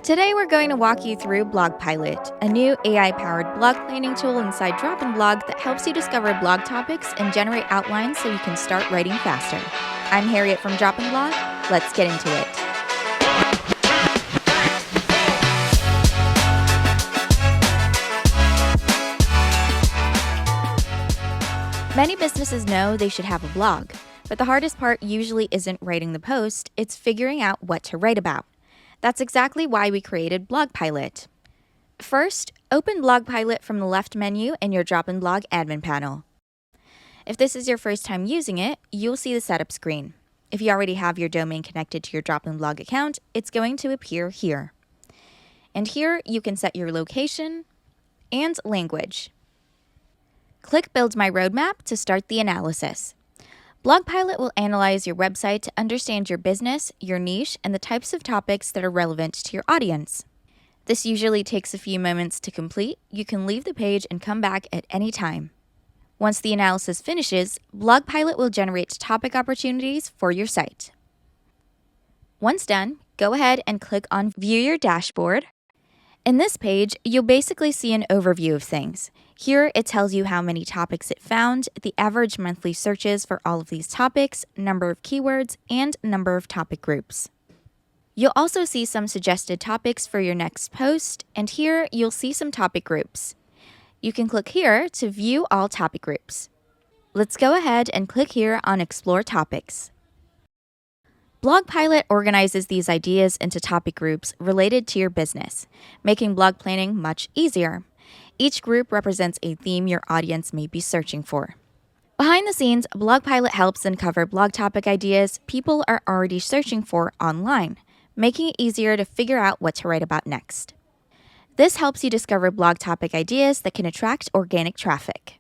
Today we're going to walk you through BlogPilot, a new AI-powered blog planning tool inside Drop and Blog that helps you discover blog topics and generate outlines so you can start writing faster. I'm Harriet from Drop and Blog. Let's get into it. Many businesses know they should have a blog, but the hardest part usually isn't writing the post, it's figuring out what to write about. That's exactly why we created BlogPilot. First, open BlogPilot from the left menu in your Drop and Blog admin panel. If this is your first time using it, you'll see the setup screen. If you already have your domain connected to your Drop and Blog account, it's going to appear here. And here you can set your location and language. Click Build My Roadmap to start the analysis. BlogPilot will analyze your website to understand your business, your niche, and the types of topics that are relevant to your audience. This usually takes a few moments to complete. You can leave the page and come back at any time. Once the analysis finishes, BlogPilot will generate topic opportunities for your site. Once done, go ahead and click on View Your Dashboard. In this page, you'll basically see an overview of things. Here, it tells you how many topics it found, the average monthly searches for all of these topics, number of keywords, and number of topic groups. You'll also see some suggested topics for your next post, and here you'll see some topic groups. You can click here to view all topic groups. Let's go ahead and click here on Explore Topics. BlogPilot organizes these ideas into topic groups related to your business, making blog planning much easier. Each group represents a theme your audience may be searching for. Behind the scenes, BlogPilot helps uncover blog topic ideas people are already searching for online, making it easier to figure out what to write about next. This helps you discover blog topic ideas that can attract organic traffic.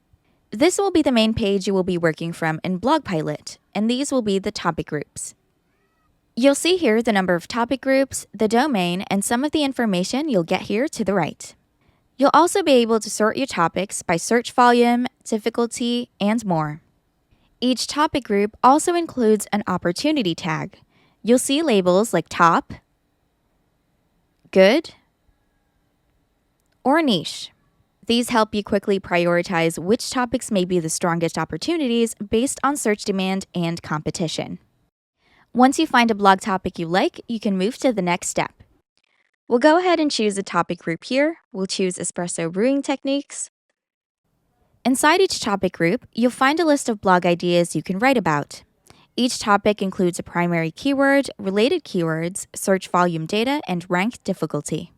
This will be the main page you will be working from in BlogPilot, and these will be the topic groups. You'll see here the number of topic groups, the domain, and some of the information you'll get here to the right. You'll also be able to sort your topics by search volume, difficulty, and more. Each topic group also includes an opportunity tag. You'll see labels like top, good, or niche. These help you quickly prioritize which topics may be the strongest opportunities based on search demand and competition. Once you find a blog topic you like, you can move to the next step. We'll go ahead and choose a topic group here. We'll choose espresso brewing techniques. Inside each topic group, you'll find a list of blog ideas you can write about. Each topic includes a primary keyword, related keywords, search volume data, and rank difficulty.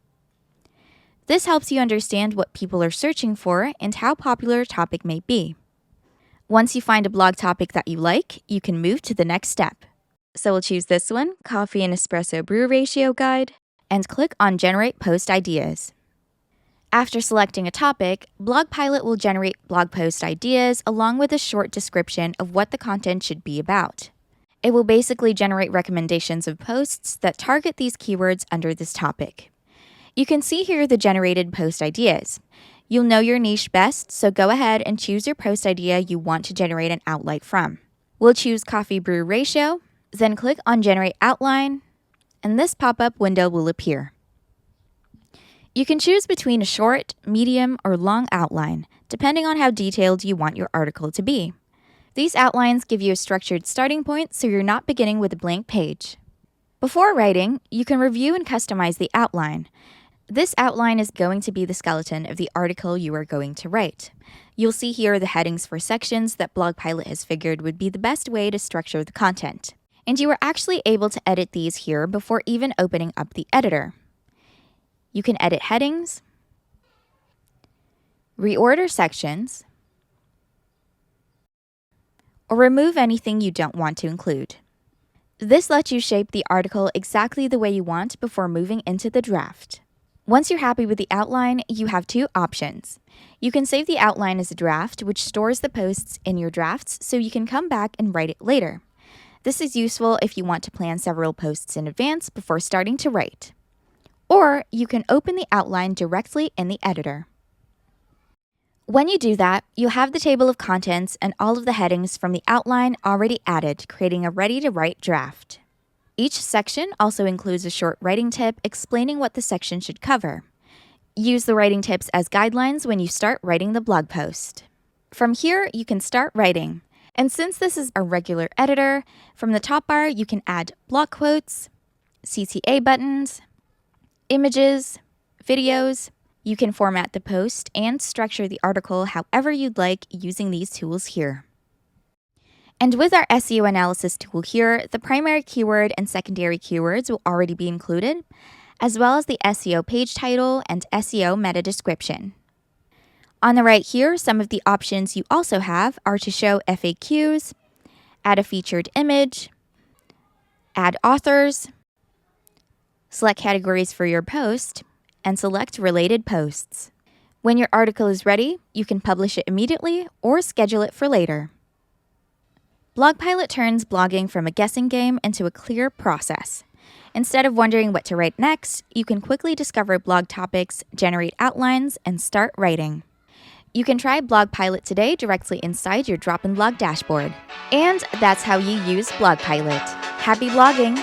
This helps you understand what people are searching for and how popular a topic may be. Once you find a blog topic that you like, you can move to the next step. So we'll choose this one, Coffee and Espresso Brew Ratio Guide, and click on Generate Post Ideas. After selecting a topic, BlogPilot will generate blog post ideas along with a short description of what the content should be about. It will basically generate recommendations of posts that target these keywords under this topic. You can see here the generated post ideas. You'll know your niche best, so go ahead and choose your post idea you want to generate an outline from. We'll choose Coffee Brew Ratio, then click on Generate Outline, and this pop-up window will appear. You can choose between a short, medium, or long outline, depending on how detailed you want your article to be. These outlines give you a structured starting point so you're not beginning with a blank page. Before writing, you can review and customize the outline. This outline is going to be the skeleton of the article you are going to write. You'll see here the headings for sections that BlogPilot has figured would be the best way to structure the content. And you are actually able to edit these here before even opening up the editor. You can edit headings, reorder sections, or remove anything you don't want to include. This lets you shape the article exactly the way you want before moving into the draft. Once you're happy with the outline, you have two options. You can save the outline as a draft, which stores the posts in your drafts so you can come back and write it later. This is useful if you want to plan several posts in advance before starting to write. Or you can open the outline directly in the editor. When you do that, you'll have the table of contents and all of the headings from the outline already added, creating a ready-to-write draft. Each section also includes a short writing tip explaining what the section should cover. Use the writing tips as guidelines when you start writing the blog post. From here, you can start writing. And since this is a regular editor, from the top bar you can add block quotes, CTA buttons, images, videos. You can format the post and structure the article however you'd like using these tools here. And with our SEO analysis tool here, the primary keyword and secondary keywords will already be included, as well as the SEO page title and SEO meta description. On the right here, some of the options you also have are to show FAQs, add a featured image, add authors, select categories for your post, and select related posts. When your article is ready, you can publish it immediately or schedule it for later. BlogPilot turns blogging from a guessing game into a clear process. Instead of wondering what to write next, you can quickly discover blog topics, generate outlines, and start writing. You can try BlogPilot today directly inside your Drop in Blog dashboard. And that's how you use BlogPilot. Happy blogging!